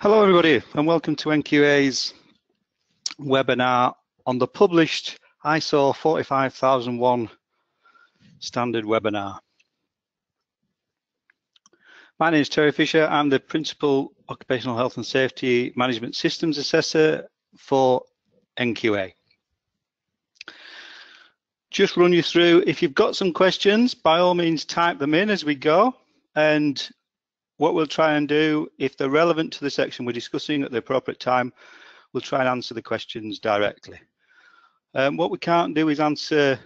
Hello everybody and welcome to NQA's webinar on the published ISO 45001 standard webinar. My name is Terry Fisher. I'm the Principal Occupational Health and Safety Management Systems Assessor for NQA. Just run you through, if you've got some questions, by all means type them in as we go, and what we'll try and do, if they're relevant to the section we're discussing at the appropriate time, we'll try and answer the questions directly. What we can't do is answer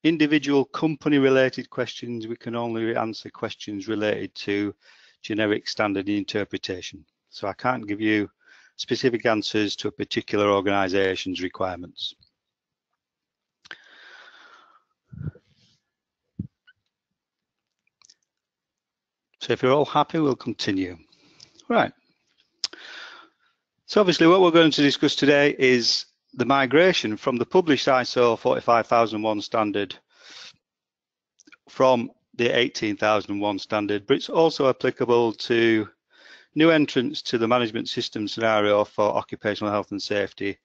individual company-related questions. We can only answer questions related to generic standard interpretation. So I can't give you specific answers to a particular organisation's requirements. So if you're all happy, we'll continue. Right. So obviously what we're going to discuss today is the migration from the published ISO 45001 standard from the 18001 standard, but it's also applicable to new entrants to the management system scenario for occupational health and safety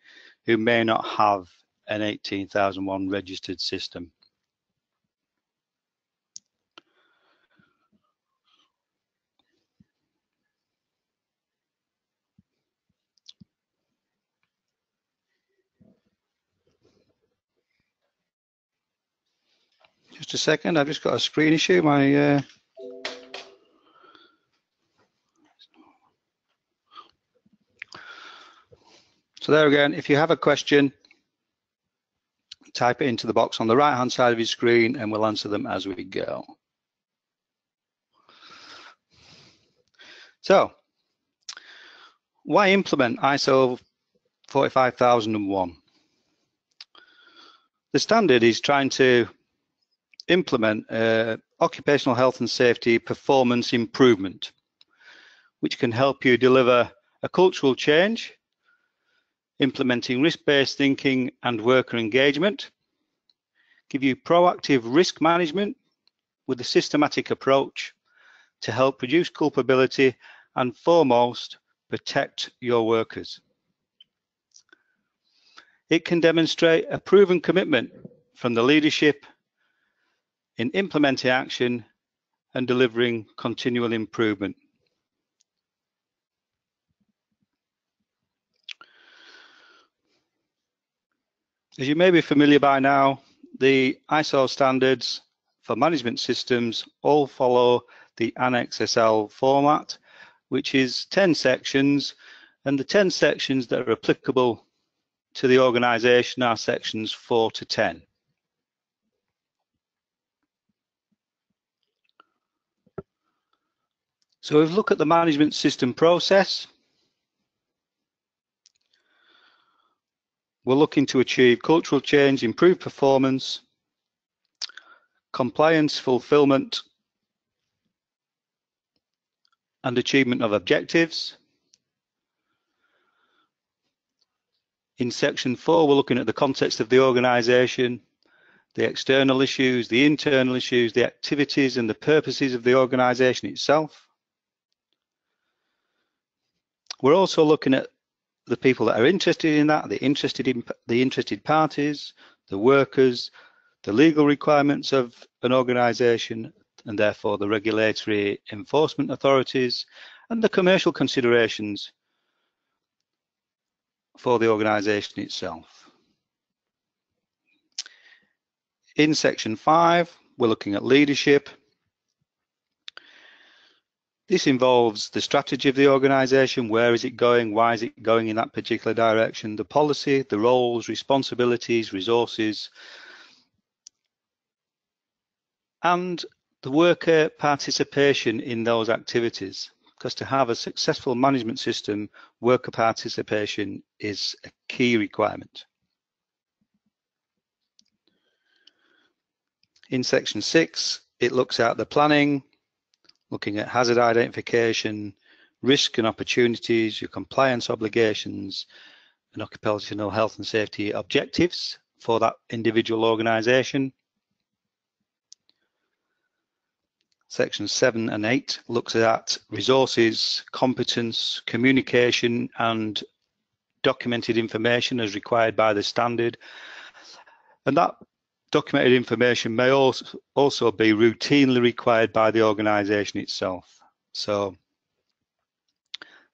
who may not have an 18001 registered system. Just a second, I've just got a screen issue. So there again, if you have a question, type it into the box on the right hand side of your screen and we'll answer them as we go. So, why implement ISO 45001? The standard is trying to implement occupational health and safety performance improvement, which can help you deliver a cultural change, implementing risk-based thinking and worker engagement, give you proactive risk management with a systematic approach to help reduce culpability and foremost, protect your workers. It can demonstrate a proven commitment from the leadership in implementing action and delivering continual improvement. As you may be familiar by now, the ISO standards for management systems all follow the Annex SL format, which is 10 sections, and the 10 sections that are applicable to the organisation are sections 4 to 10. So we've looked at the management system process. We're looking to achieve cultural change, improve performance, compliance, fulfillment, and achievement of objectives. In section 4, we're looking at the context of the organisation, the external issues, the internal issues, the activities and the purposes of the organisation itself. We're also looking at the people that are interested in that, the interested parties, the workers, the legal requirements of an organisation, and therefore the regulatory enforcement authorities, and the commercial considerations for the organisation itself. In section 5, we're looking at leadership. This involves the strategy of the organisation, where is it going, why is it going in that particular direction, the policy, the roles, responsibilities, resources, and the worker participation in those activities. Because to have a successful management system, worker participation is a key requirement. In section 6, it looks at the planning, looking at hazard identification, risk and opportunities, your compliance obligations, and occupational health and safety objectives for that individual organisation. Section 7 and 8 looks at resources, competence, communication and documented information as required by the standard. And that documented information may also be routinely required by the organisation itself. So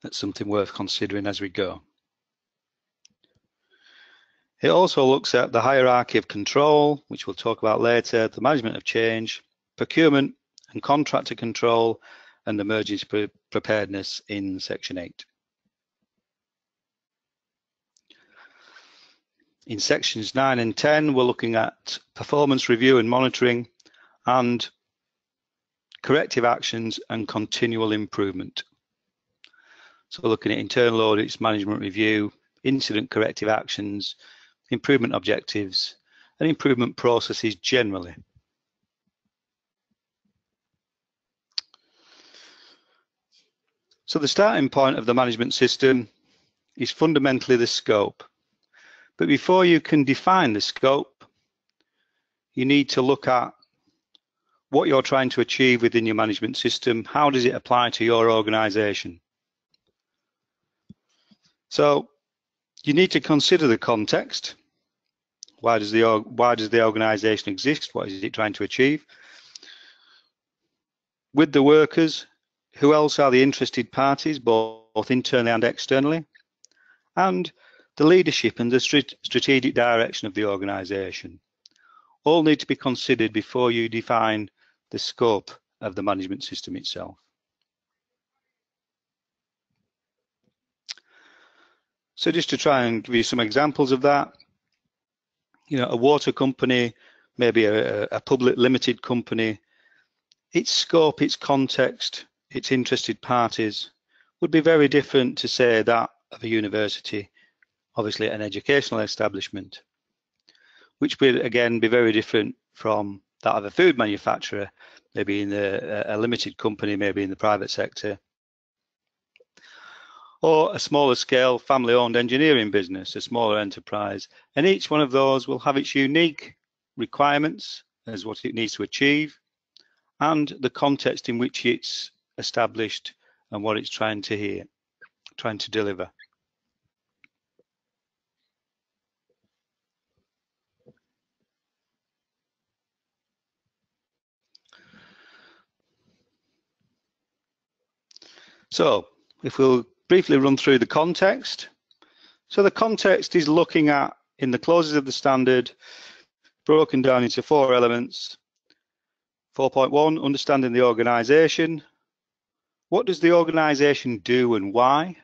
that's something worth considering as we go. It also looks at the hierarchy of control, which we'll talk about later, the management of change, procurement and contractor control, and emergency preparedness in Section 8. In sections 9 and 10, we're looking at performance review and monitoring, and corrective actions and continual improvement. So we're looking at internal audits, management review, incident corrective actions, improvement objectives, and improvement processes generally. So the starting point of the management system is fundamentally the scope. But before you can define the scope, you need to look at what you're trying to achieve within your management system. How does it apply to your organisation? So you need to consider the context. Why does the organisation exist? What is it trying to achieve? With the workers, who else are the interested parties, both internally and externally? And the leadership and the strategic direction of the organisation all need to be considered before you define the scope of the management system itself. So just to try and give you some examples of that, you know, a water company, maybe a public limited company, its scope, its context, its interested parties would be very different to, say, that of a university, obviously an educational establishment, which would again be very different from that of a food manufacturer, maybe in a limited company, maybe in the private sector, or a smaller scale family-owned engineering business, a smaller enterprise. And each one of those will have its unique requirements as what it needs to achieve and the context in which it's established and what it's trying to deliver. So if we'll briefly run through the context. So the context is looking at, in the clauses of the standard, broken down into 4 elements. 4.1, understanding the organisation. What does the organisation do and why?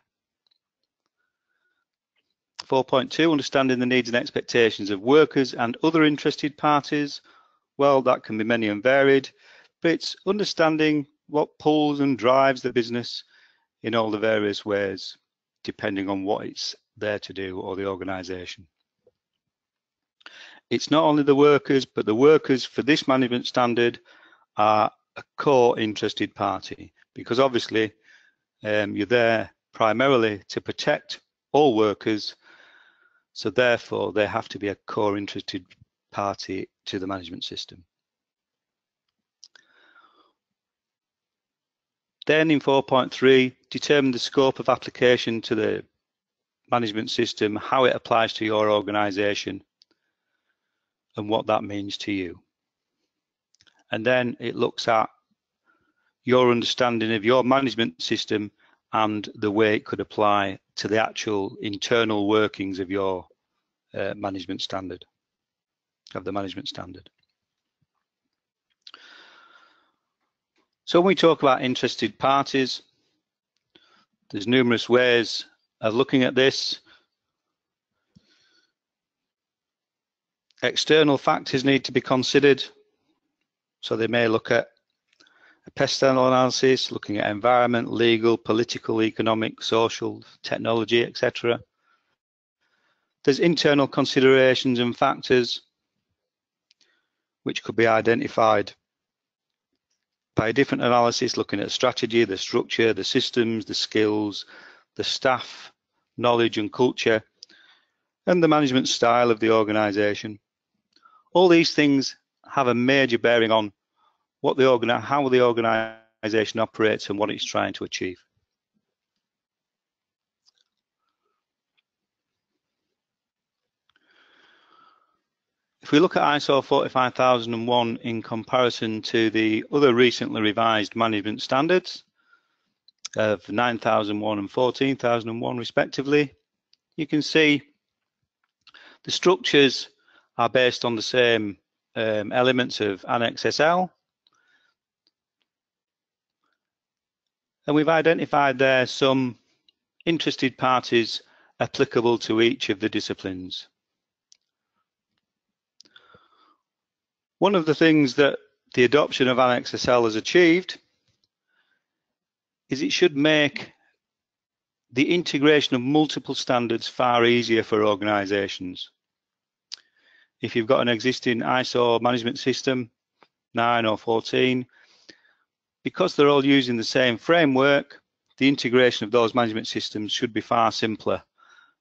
4.2, understanding the needs and expectations of workers and other interested parties. Well, that can be many and varied, but it's understanding what pulls and drives the business in all the various ways, depending on what it's there to do, or the organisation. It's not only the workers, but the workers for this management standard are a core interested party, because obviously you're there primarily to protect all workers, so therefore they have to be a core interested party to the management system. Then in 4.3, determine the scope of application to the management system, how it applies to your organisation and what that means to you. And then it looks at your understanding of your management system and the way it could apply to the actual internal workings of your management standard, of the management standard. So when we talk about interested parties, there's numerous ways of looking at this. External factors need to be considered. So they may look at a pest analysis, looking at environment, legal, political, economic, social, technology, etc. There's internal considerations and factors which could be identified by a different analysis, looking at strategy, the structure, the systems, the skills, the staff, knowledge and culture, and the management style of the organisation. All these things have a major bearing on how the organisation operates and what it's trying to achieve. If we look at ISO 45001 in comparison to the other recently revised management standards of 9001 and 14001 respectively, you can see the structures are based on the same elements of Annex SL. And we've identified there some interested parties applicable to each of the disciplines. One of the things that the adoption of Annex SL has achieved is it should make the integration of multiple standards far easier for organisations. If you've got an existing ISO management system, 9 or 14, because they're all using the same framework, the integration of those management systems should be far simpler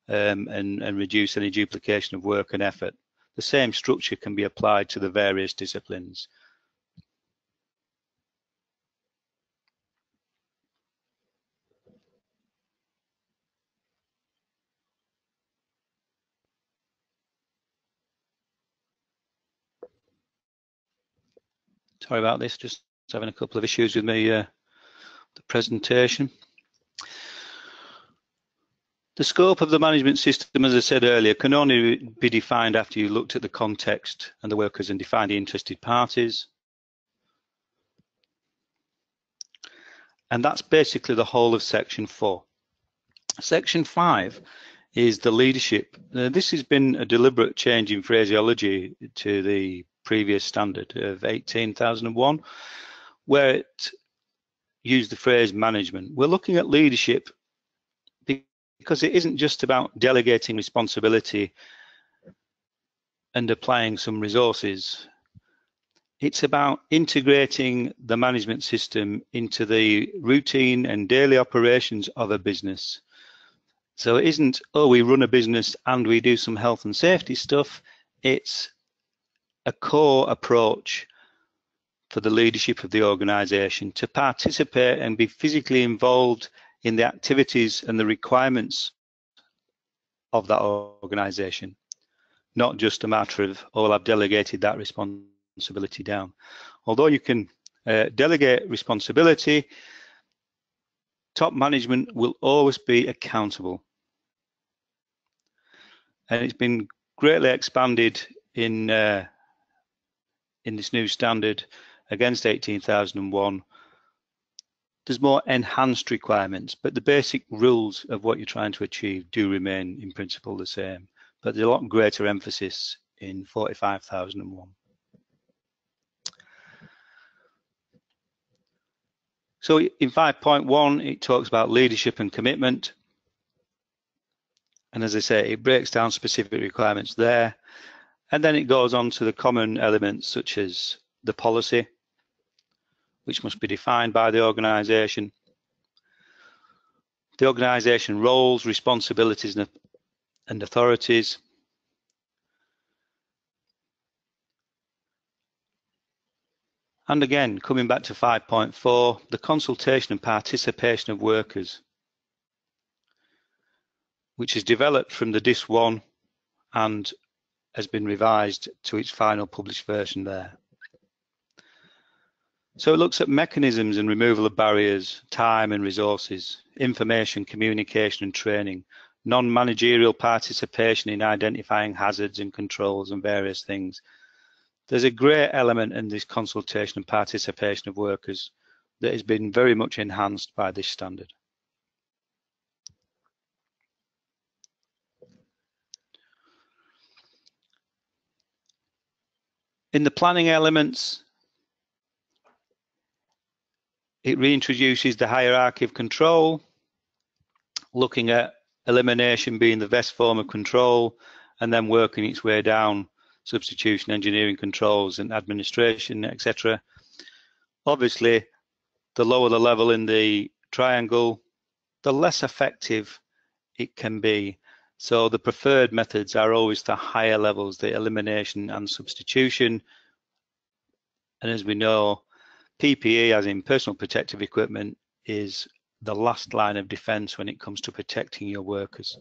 and reduce any duplication of work and effort. The same structure can be applied to the various disciplines. Sorry about this, just having a couple of issues with the presentation. The scope of the management system, as I said earlier, can only be defined after you've looked at the context and the workers and defined the interested parties. And that's basically the whole of Section 4. Section 5 is the leadership. This has been a deliberate change in phraseology to the previous standard of 18001, where it used the phrase management. We're looking at leadership because it isn't just about delegating responsibility and applying some resources. It's about integrating the management system into the routine and daily operations of a business. So it isn't, oh, we run a business and we do some health and safety stuff. It's a core approach for the leadership of the organisation to participate and be physically involved in the activities and the requirements of that organisation, not just a matter of, oh, well, I've delegated that responsibility down. Although you can delegate responsibility, top management will always be accountable. And it's been greatly expanded in this new standard against 18001. There's more enhanced requirements, but the basic rules of what you're trying to achieve do remain in principle the same, but there's a lot greater emphasis in 45001. So in 5.1, it talks about leadership and commitment. And as I say, it breaks down specific requirements there. And then it goes on to the common elements such as the policy, which must be defined by the organisation, the organisation roles, responsibilities and authorities, and again, coming back to 5.4, the consultation and participation of workers, which is developed from the DIS 1 and has been revised to its final published version there. So it looks at mechanisms and removal of barriers, time and resources, information, communication and training, non-managerial participation in identifying hazards and controls and various things. There's a great element in this consultation and participation of workers that has been very much enhanced by this standard. In the planning elements, it reintroduces the hierarchy of control, looking at elimination being the best form of control, and then working its way down substitution, engineering controls, and administration, etc. Obviously, the lower the level in the triangle, the less effective it can be. So the preferred methods are always the higher levels, the elimination and substitution. And as we know, PPE, as in personal protective equipment, is the last line of defence when it comes to protecting your workers.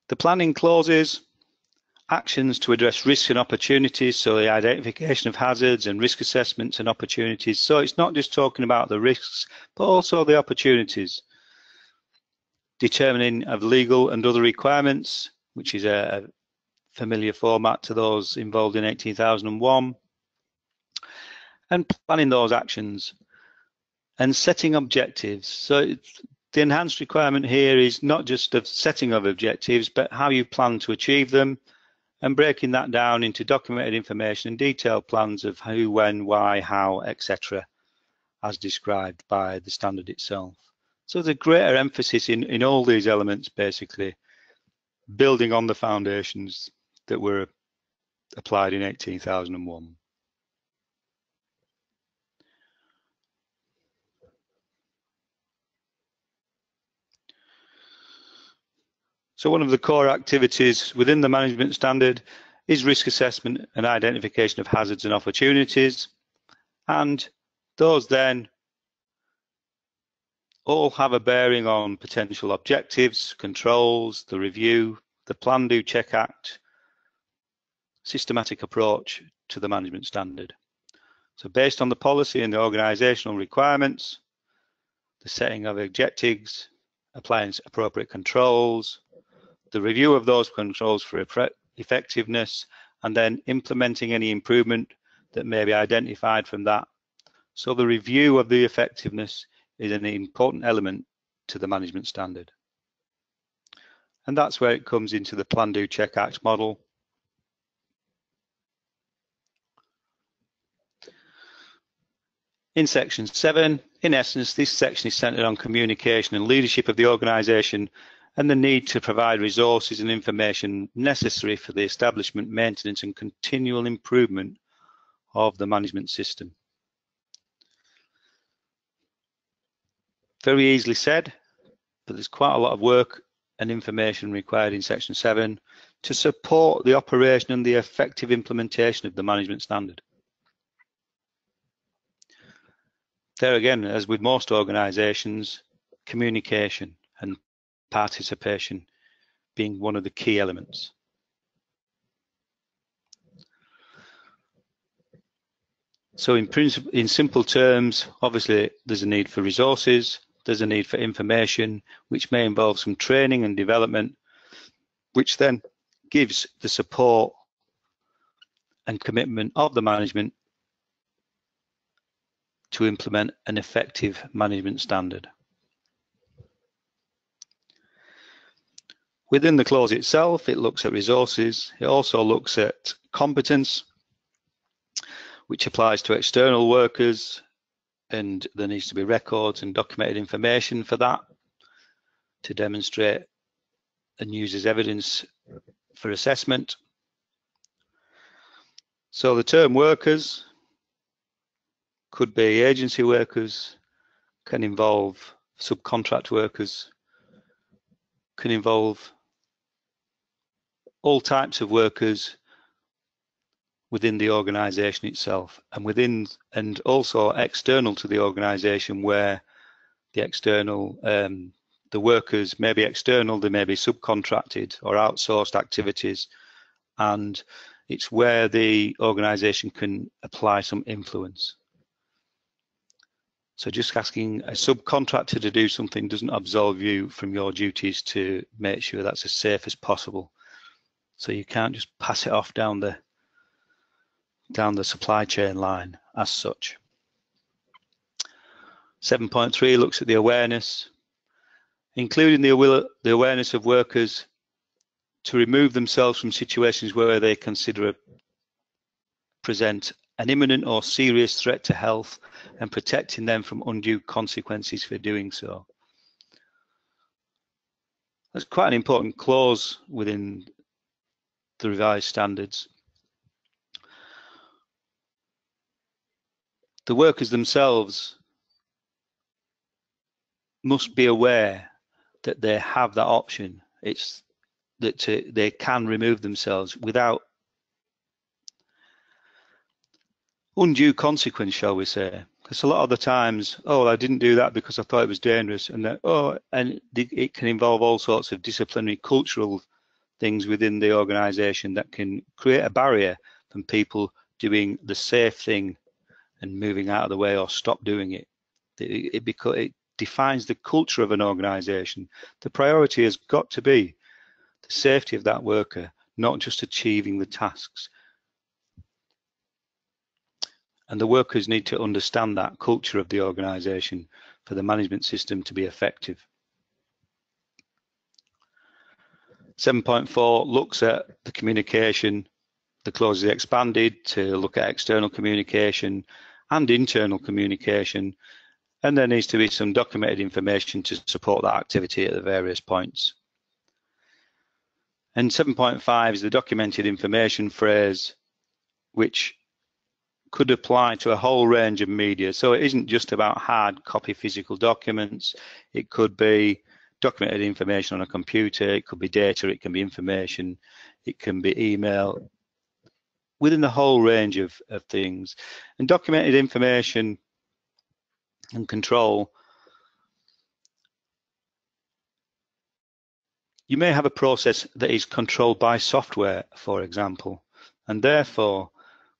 The planning clauses, actions to address risks and opportunities, so the identification of hazards and risk assessments and opportunities. So it's not just talking about the risks, but also the opportunities. Determining of legal and other requirements, which is a familiar format to those involved in 18001, and planning those actions and setting objectives. So the enhanced requirement here is not just of setting of objectives, but how you plan to achieve them, and breaking that down into documented information and detailed plans of who, when, why, how, etc., as described by the standard itself. So there's a greater emphasis in all these elements, basically, building on the foundations that were applied in 18001. So one of the core activities within the management standard is risk assessment and identification of hazards and opportunities. And those then all have a bearing on potential objectives, controls, the review, the plan, do, check, act, systematic approach to the management standard. So based on the policy and the organisational requirements, the setting of objectives, applying appropriate controls, the review of those controls for effectiveness, and then implementing any improvement that may be identified from that. So the review of the effectiveness is an important element to the management standard. And that's where it comes into the plan, do, check, act model. In section 7, in essence, this section is centered on communication and leadership of the organisation and the need to provide resources and information necessary for the establishment, maintenance and continual improvement of the management system. Very easily said, but there's quite a lot of work and information required in section 7 to support the operation and the effective implementation of the management standard. There again, as with most organisations, communication and participation being one of the key elements. So in simple terms, obviously there's a need for resources, there's a need for information, which may involve some training and development, which then gives the support and commitment of the management to implement an effective management standard. Within the clause itself, it looks at resources. It also looks at competence, which applies to external workers, and there needs to be records and documented information for that to demonstrate and use as evidence for assessment. So the term workers could be agency workers, can involve subcontract workers, can involve all types of workers within the organisation itself, and also external to the organisation, where the external the workers may be external, they may be subcontracted or outsourced activities, and it's where the organisation can apply some influence. So just asking a subcontractor to do something doesn't absolve you from your duties to make sure that's as safe as possible. So you can't just pass it off down the supply chain line as such. 7.3 looks at the awareness, including the awareness of workers to remove themselves from situations where they present an imminent or serious threat to health and protecting them from undue consequences for doing so. That's quite an important clause within the revised standards. The workers themselves must be aware that they have that option. It's that they can remove themselves without undue consequence, shall we say. Because a lot of the times, oh, I didn't do that because I thought it was dangerous, and that, oh, and it can involve all sorts of disciplinary, cultural things within the organisation that can create a barrier from people doing the safe thing and moving out of the way or stop doing it. It defines the culture of an organisation. The priority has got to be the safety of that worker, not just achieving the tasks. And the workers need to understand that culture of the organisation for the management system to be effective. 7.4 looks at the communication. The clause is expanded to look at external communication and internal communication, and there needs to be some documented information to support that activity at the various points. And 7.5 is the documented information phrase, which could apply to a whole range of media. So it isn't just about hard copy physical documents. It could be documented information on a computer, it could be data, it can be information, it can be email, within the whole range of things. And documented information and control, you may have a process that is controlled by software, for example, and therefore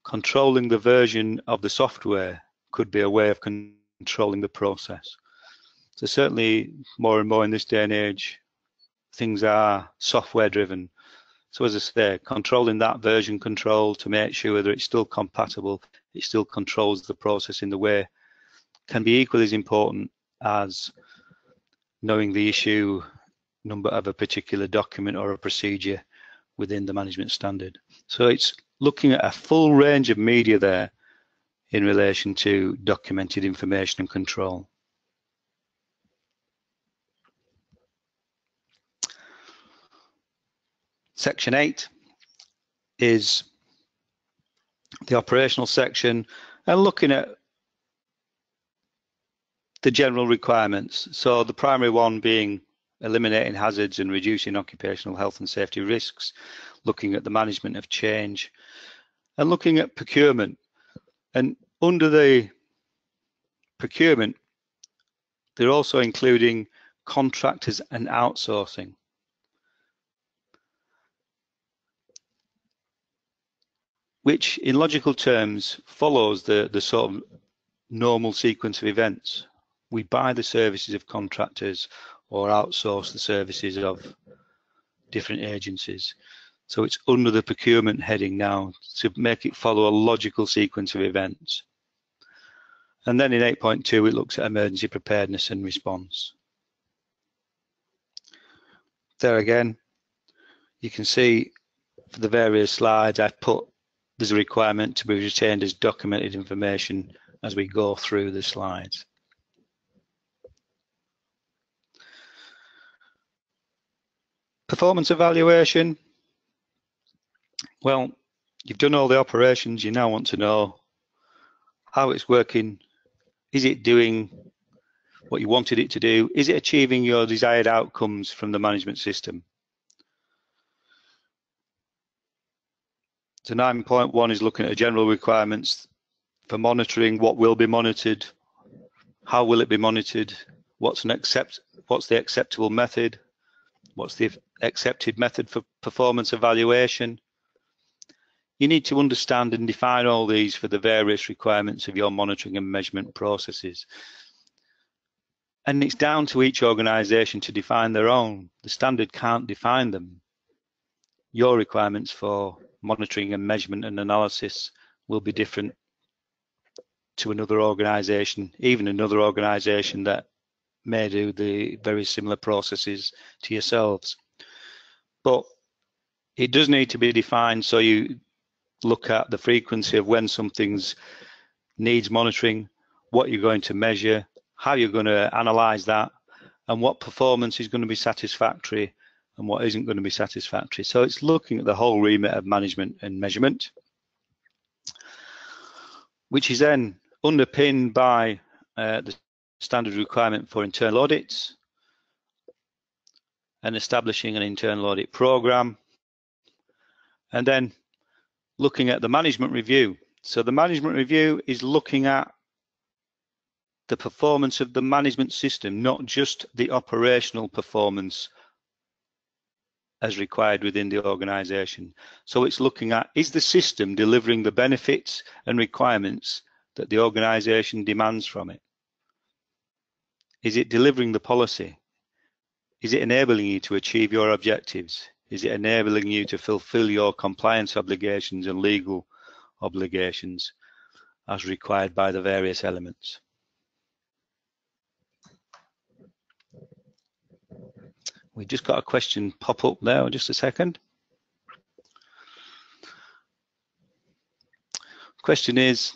controlling the version of the software could be a way of controlling the process. So certainly more and more in this day and age, things are software driven. So as I say, controlling that version control to make sure that it's still compatible, it still controls the process in the way, can be equally as important as knowing the issue number of a particular document or a procedure within the management standard. So it's looking at a full range of media there in relation to documented information and control. Section 8 is the operational section and looking at the general requirements. So the primary one being eliminating hazards and reducing occupational health and safety risks, looking at the management of change, and looking at procurement. And under the procurement, they're also including contractors and outsourcing. Which in logical terms follows the sort of normal sequence of events. We buy the services of contractors or outsource the services of different agencies. So it's under the procurement heading now to make it follow a logical sequence of events. And then in 8.2, it looks at emergency preparedness and response. There again, you can see for the various slides I've put there's a requirement to be retained as documented information as we go through the slides. Performance evaluation. Well, you've done all the operations, you now want to know how it's working. Is it doing what you wanted it to do? Is it achieving your desired outcomes from the management system? So 9.1 is looking at general requirements for monitoring. What will be monitored? How will it be monitored? What's the acceptable method? What's the accepted method for performance evaluation? You need to understand and define all these for the various requirements of your monitoring and measurement processes. And it's down to each organisation to define their own. The standard can't define them. Your requirements for monitoring and measurement and analysis will be different to another organisation, even another organisation that may do the very similar processes to yourselves. But it does need to be defined, so you look at the frequency of when something's needs monitoring, what you're going to measure, how you're going to analyse that, and what performance is going to be satisfactory and what isn't going to be satisfactory. So it's looking at the whole remit of management and measurement, which is then underpinned by the standard requirement for internal audits and establishing an internal audit program, and then looking at the management review. So the management review is looking at the performance of the management system, not just the operational performance as required within the organisation. So it's looking at, is the system delivering the benefits and requirements that the organisation demands from it? Is it delivering the policy? Is it enabling you to achieve your objectives? Is it enabling you to fulfill your compliance obligations and legal obligations as required by the various elements? We just got a question pop up there, just a second. Question is,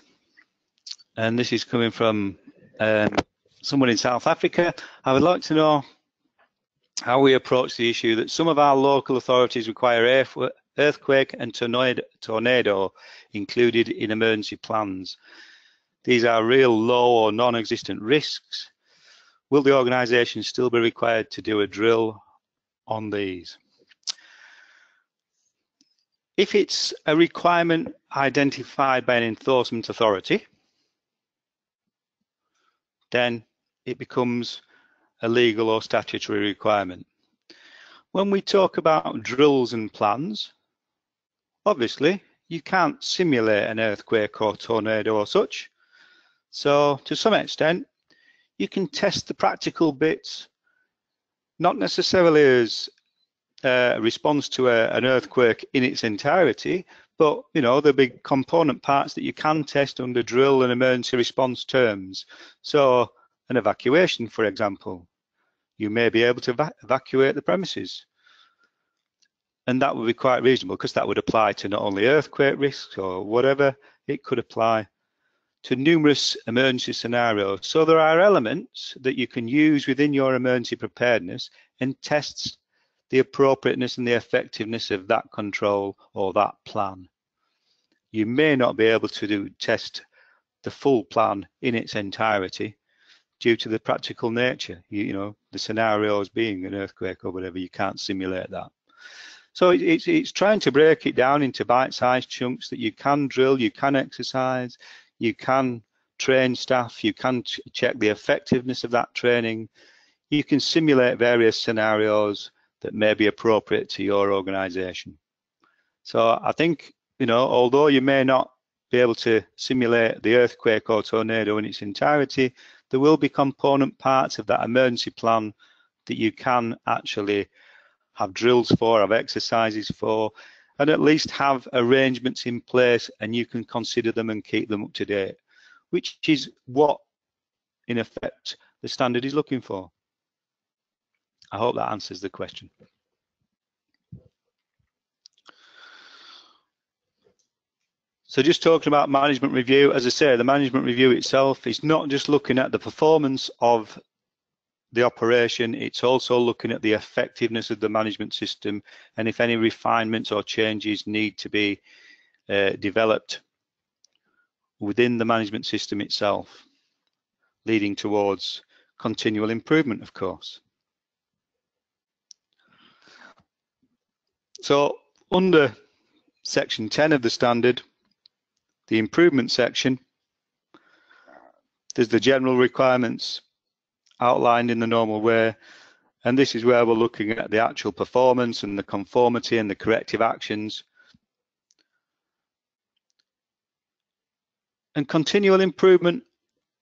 and this is coming from someone in South Africa, I would like to know how we approach the issue that some of our local authorities require earthquake and tornado included in emergency plans. These are real low or non-existent risks. Will the organisation still be required to do a drill on these? If it's a requirement identified by an enforcement authority, then it becomes a legal or statutory requirement. When we talk about drills and plans, obviously you can't simulate an earthquake or tornado or such. So to some extent, you can test the practical bits, not necessarily as a response to an earthquake in its entirety, but there'll be component parts that you can test under drill and emergency response terms. So an evacuation, for example, you may be able to evacuate the premises. And that would be quite reasonable because that would apply to not only earthquake risks or whatever, it could apply to numerous emergency scenarios. So there are elements that you can use within your emergency preparedness and test the appropriateness and the effectiveness of that control or that plan. You may not be able to test the full plan in its entirety due to the practical nature, the scenarios being an earthquake or whatever, you can't simulate that. So it's trying to break it down into bite-sized chunks that you can drill, you can exercise, you can train staff, you can check the effectiveness of that training, you can simulate various scenarios that may be appropriate to your organisation. So I think, although you may not be able to simulate the earthquake or tornado in its entirety, there will be component parts of that emergency plan that you can actually have drills for, have exercises for, and at least have arrangements in place, and you can consider them and keep them up to date, which is what, in effect, the standard is looking for. I hope that answers the question. So just talking about management review, as I say, the management review itself is not just looking at the performance of the operation, it's also looking at the effectiveness of the management system and if any refinements or changes need to be developed within the management system itself, leading towards continual improvement, of course. So under section 10 of the standard, the improvement section, there's the general requirements outlined in the normal way, and this is where we're looking at the actual performance and the conformity and the corrective actions. And continual improvement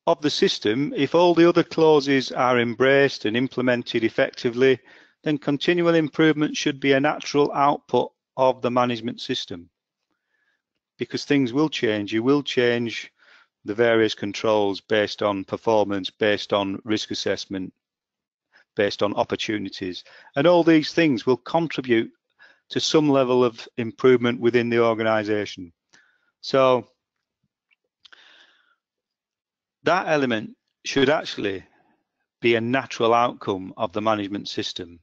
of the system, if all the other clauses are embraced and implemented effectively, then continual improvement should be a natural output of the management system, because things will change. You will change the various controls based on performance, based on risk assessment, based on opportunities, and all these things will contribute to some level of improvement within the organisation. So that element should actually be a natural outcome of the management system,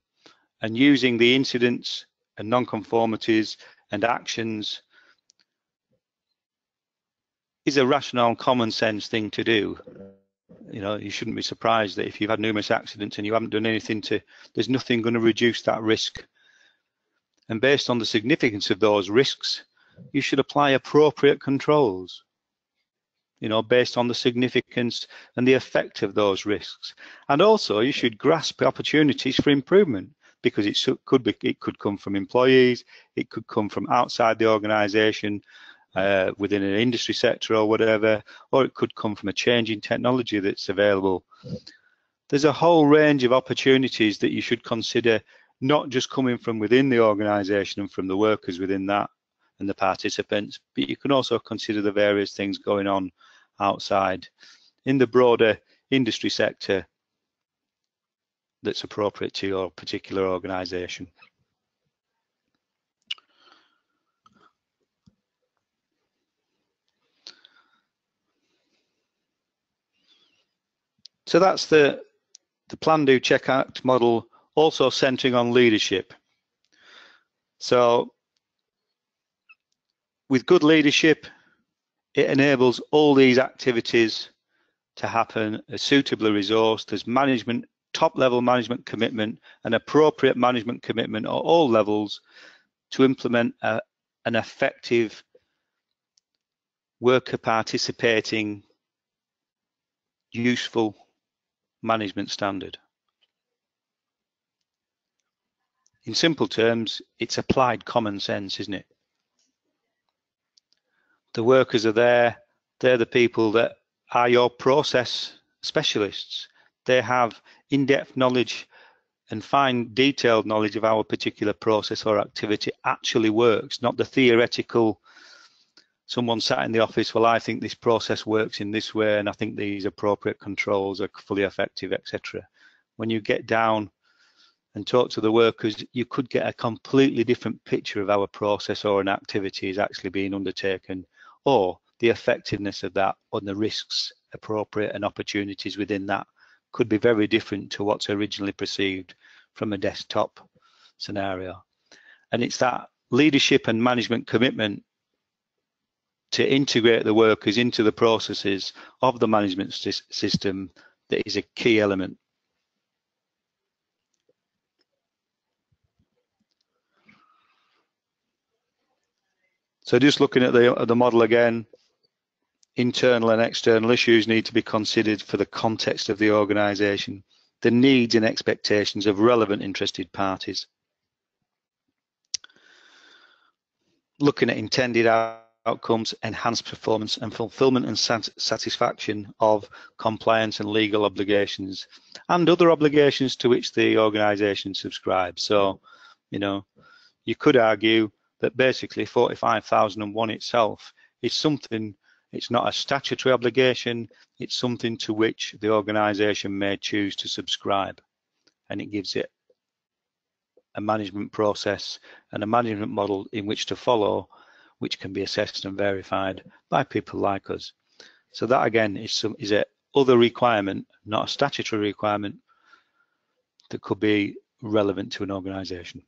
and using the incidents and non-conformities and actions is a rational, common sense thing to do. you shouldn't be surprised that if you've had numerous accidents and you haven't done anything there's nothing going to reduce that risk. And based on the significance of those risks, you should apply appropriate controls, based on the significance and the effect of those risks. And also you should grasp opportunities for improvement, because it could come from employees, it could come from outside the organisation, within an industry sector or whatever, or it could come from a change in technology that's available. There's a whole range of opportunities that you should consider, not just coming from within the organisation and from the workers within that and the participants, but you can also consider the various things going on outside in the broader industry sector that's appropriate to your particular organisation. So that's the Plan, Do, Check, Act model, also centering on leadership. So with good leadership, it enables all these activities to happen as suitably resourced. There's management, top-level management commitment, and appropriate management commitment at all levels to implement an effective worker participating, useful management standard. In simple terms, it's applied common sense, isn't it? The workers are there, they're the people that are your process specialists. They have in-depth knowledge and fine detailed knowledge of how a particular process or activity actually works, not the theoretical, someone sat in the office, well, I think this process works in this way and I think these appropriate controls are fully effective, etc. When you get down and talk to the workers, you could get a completely different picture of how a process or an activity is actually being undertaken, or the effectiveness of that, or the risks appropriate and opportunities within that could be very different to what's originally perceived from a desktop scenario. And it's that leadership and management commitment to integrate the workers into the processes of the management system that is a key element. So just looking at the model again, internal and external issues need to be considered for the context of the organisation, the needs and expectations of relevant interested parties. Looking at intended outcomes, enhanced performance and fulfilment and satisfaction of compliance and legal obligations and other obligations to which the organisation subscribes. So, you could argue that basically 45,001 itself is something, it's not a statutory obligation, it's something to which the organisation may choose to subscribe, and it gives it a management process and a management model in which to follow, which can be assessed and verified by people like us. So that again is a other requirement, not a statutory requirement, that could be relevant to an organisation.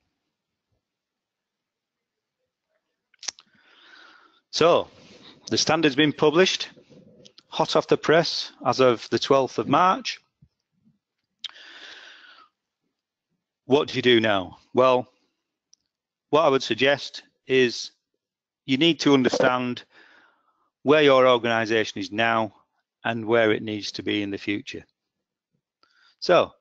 So the standard's been published, hot off the press as of the 12th of March. What do you do now? Well, what I would suggest is you need to understand where your organisation is now and where it needs to be in the future. So,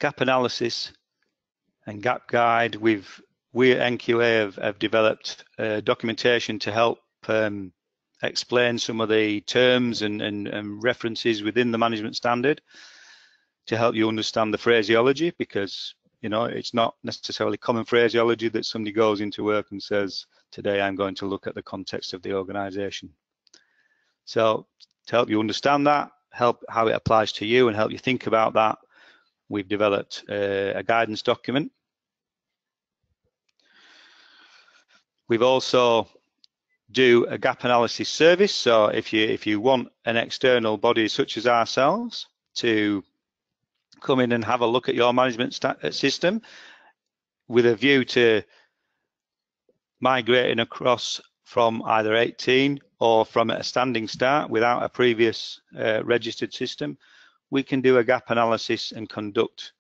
gap analysis and gap guide. We at NQA have developed documentation to help explain some of the terms and references within the management standard to help you understand the phraseology, because it's not necessarily common phraseology that somebody goes into work and says, today I'm going to look at the context of the organisation. So to help you understand that, help how it applies to you and help you think about that, we've developed a guidance document. We've also do a gap analysis service. So if you want an external body such as ourselves to come in and have a look at your management system with a view to migrating across from either 18 or from a standing start without a previous registered system, we can do a gap analysis and conduct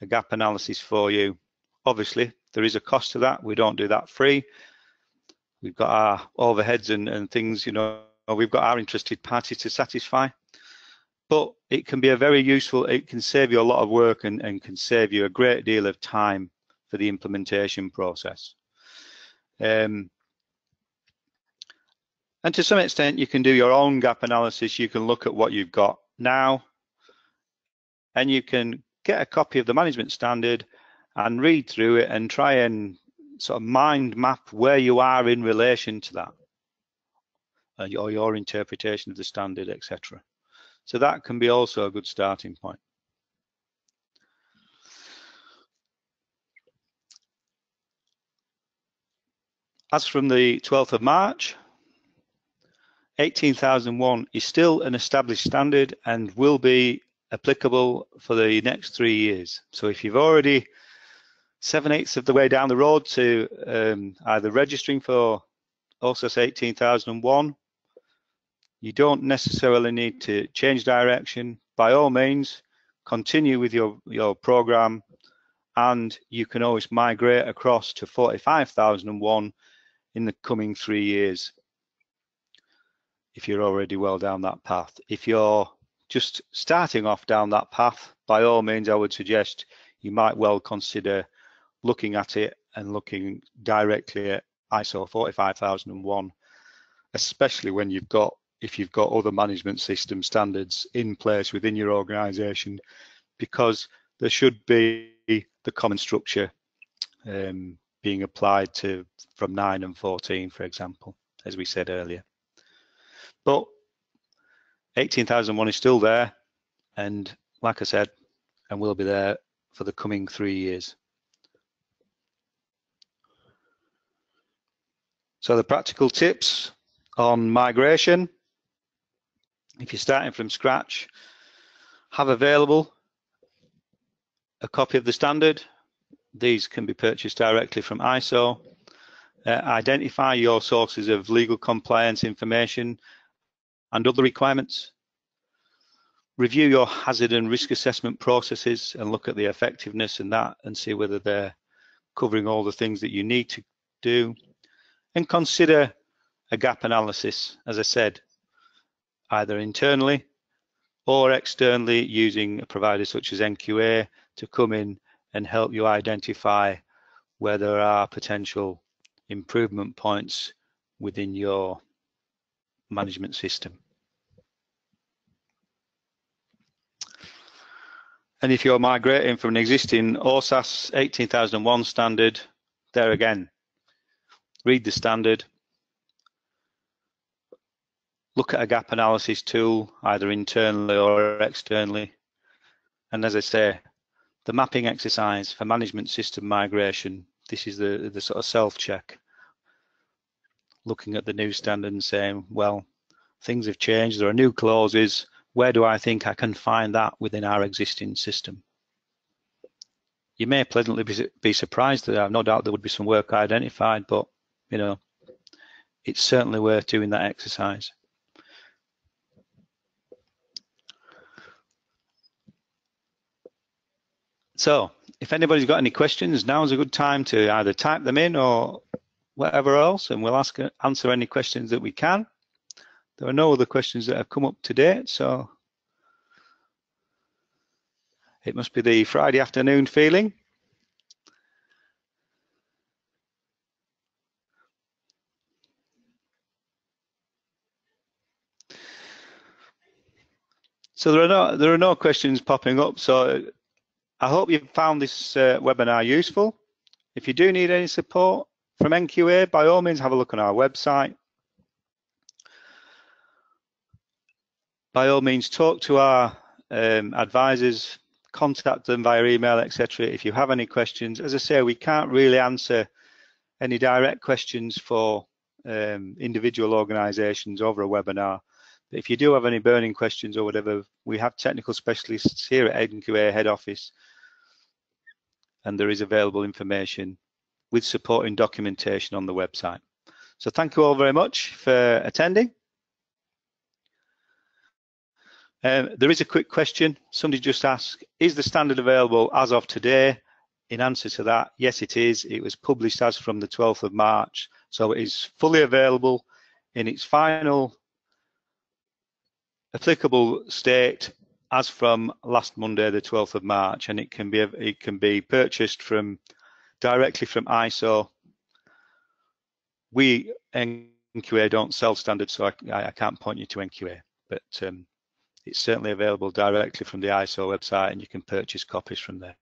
a gap analysis for you. Obviously, there is a cost to that. We don't do that free. We've got our overheads and things, you know, we've got our interested parties to satisfy. But it can be a very useful, it can save you a lot of work and can save you a great deal of time for the implementation process. And to some extent, you can do your own gap analysis. You can look at what you've got now, and you can get a copy of the management standard and read through it and try and sort of mind map where you are in relation to that, or your interpretation of the standard, etc. So that can be also a good starting point. As from the 12th of March, 18001 is still an established standard and will be applicable for the next 3 years. So if you've already 7/8 of the way down the road to either registering for OHSAS 18001, you don't necessarily need to change direction. By all means, continue with your program, and you can always migrate across to 45001 in the coming 3 years if you're already well down that path. If you're just starting off down that path, by all means, I would suggest you might well consider looking at it and looking directly at ISO 45001, especially when if you've got other management system standards in place within your organization, because there should be the common structure being applied to from 9 and 14, for example, as we said earlier. But 18001 is still there, and like I said, and will be there for the coming 3 years. So the practical tips on migration: if you're starting from scratch, have available a copy of the standard. These can be purchased directly from ISO. Identify your sources of legal compliance information and other requirements. Review your hazard and risk assessment processes and look at the effectiveness in that and see whether they're covering all the things that you need to do. And consider a gap analysis, as I said, either internally or externally, using a provider such as NQA to come in and help you identify where there are potential improvement points within your management system. And if you're migrating from an existing OHSAS 18001 standard, there again, read the standard, look at a gap analysis tool, either internally or externally. And as I say, the mapping exercise for management system migration, this is the sort of self-check, looking at the new standard and saying, well, things have changed, there are new clauses, where do I think I can find that within our existing system? You may pleasantly be surprised that I have no doubt there would be some work identified, but you know, it's certainly worth doing that exercise. So if anybody's got any questions, now's a good time to either type them in or whatever else, and we'll answer any questions that we can. There are no other questions that have come up to date, so it must be the Friday afternoon feeling. So there are no questions popping up. So I hope you've found this webinar useful. If you do need any support from NQA, by all means have a look on our website. By all means talk to our advisors, contact them via email, etc. if you have any questions. As I say, we can't really answer any direct questions for individual organisations over a webinar. But if you do have any burning questions or whatever, we have technical specialists here at NQA head office, and there is available information with supporting documentation on the website. So thank you all very much for attending. There is a quick question. Somebody just asked, is the standard available as of today? In answer to that, yes it is. It was published as from the 12th of March, so it is fully available in its final applicable state as from last Monday, the 12th of March, and it can be purchased directly from ISO. We NQA don't sell standards, so I can't point you to NQA, but it's certainly available directly from the ISO website, and you can purchase copies from there.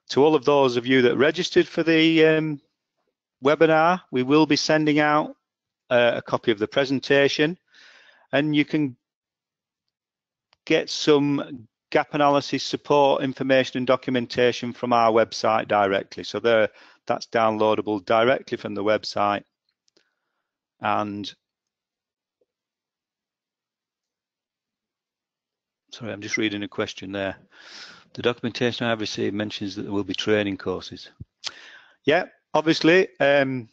To all of those of you that registered for the webinar, we will be sending out a copy of the presentation, and you can get some gap analysis support information and documentation from our website directly. So that's downloadable directly from the website. And sorry, I'm just reading a question there. The documentation I've received mentions that there will be training courses. Yeah, obviously, NQA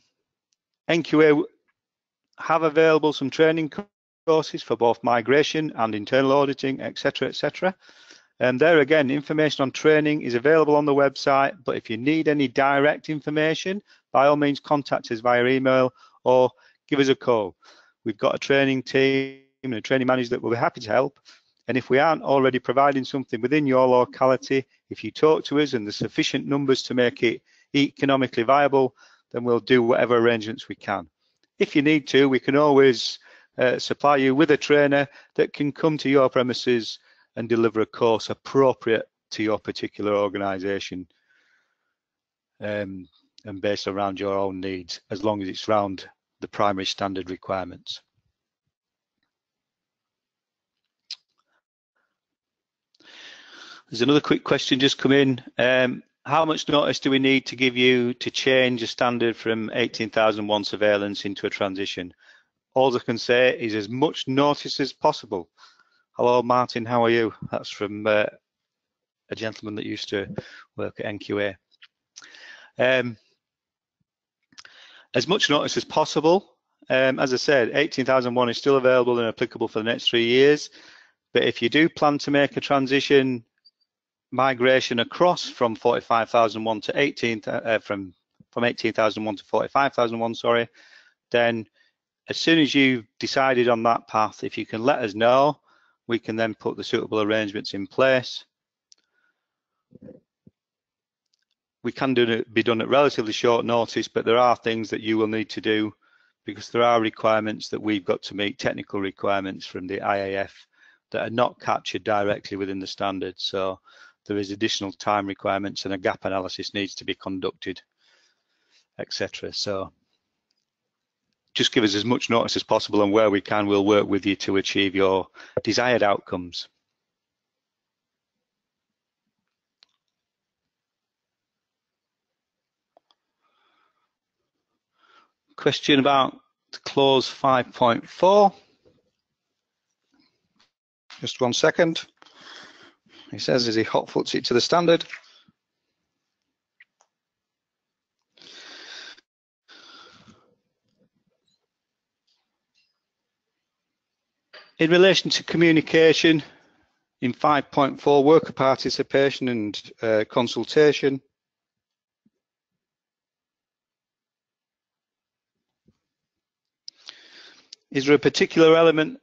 have available some training courses for both migration and internal auditing, etc., etc. And there again, information on training is available on the website, but if you need any direct information, by all means contact us via email or give us a call. We've got a training team and a training manager that will be happy to help. And if we aren't already providing something within your locality, if you talk to us and there's sufficient numbers to make it economically viable, then we'll do whatever arrangements we can. If you need to, we can always supply you with a trainer that can come to your premises and deliver a course appropriate to your particular organisation and based around your own needs, as long as it's around the primary standard requirements. There's another quick question just come in. How much notice do we need to give you to change a standard from 18,001 surveillance into a transition? All I can say is as much notice as possible. Hello, Martin, how are you? That's from a gentleman that used to work at NQA. As much notice as possible. As I said, 18,001 is still available and applicable for the next 3 years. But if you do plan to make a transition migration across from 45,001 to 18,001 to 45,001, sorry, then as soon as you've decided on that path, if you can let us know, we can then put the suitable arrangements in place. We can be done at relatively short notice, but there are things that you will need to do because there are requirements that we've got to meet, technical requirements from the IAF that are not captured directly within the standard. So there is additional time requirements and a gap analysis needs to be conducted, etc. So just give us as much notice as possible, and where we can, we'll work with you to achieve your desired outcomes. Question about clause 5.4. Just 1 second. He says, is he hotfoots it to the standard? In relation to communication, in 5.4, worker participation and consultation, is there a particular element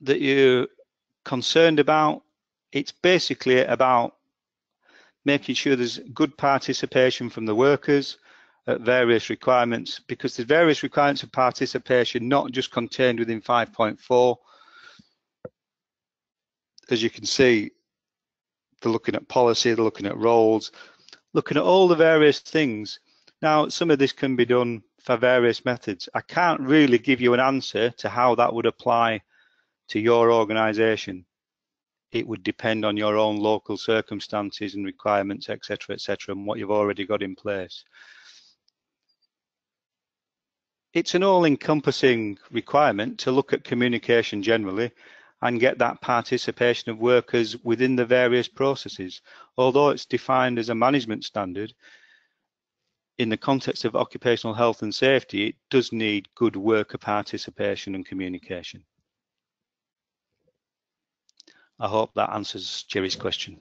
that you're concerned about? It's basically about making sure there's good participation from the workers at various requirements, because there's various requirements of participation not just contained within 5.4. As you can see, they're looking at policy, they're looking at roles, looking at all the various things. Now, some of this can be done for various methods. I can't really give you an answer to how that would apply to your organisation. It would depend on your own local circumstances and requirements, etc., etc., and what you've already got in place. It's an all-encompassing requirement to look at communication generally and get that participation of workers within the various processes. Although it's defined as a management standard, in the context of occupational health and safety, it does need good worker participation and communication. I hope that answers Jerry's question.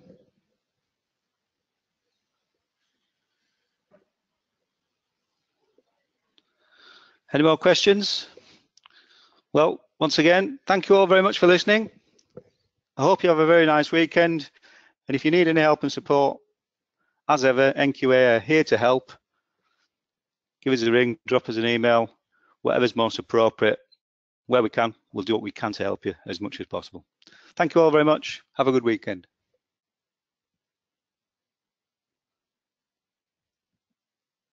Any more questions? Well, once again, thank you all very much for listening. I hope you have a very nice weekend. And if you need any help and support, as ever, NQA are here to help. Give us a ring, drop us an email, whatever's most appropriate. Where we can, we'll do what we can to help you as much as possible. Thank you all very much. Have a good weekend.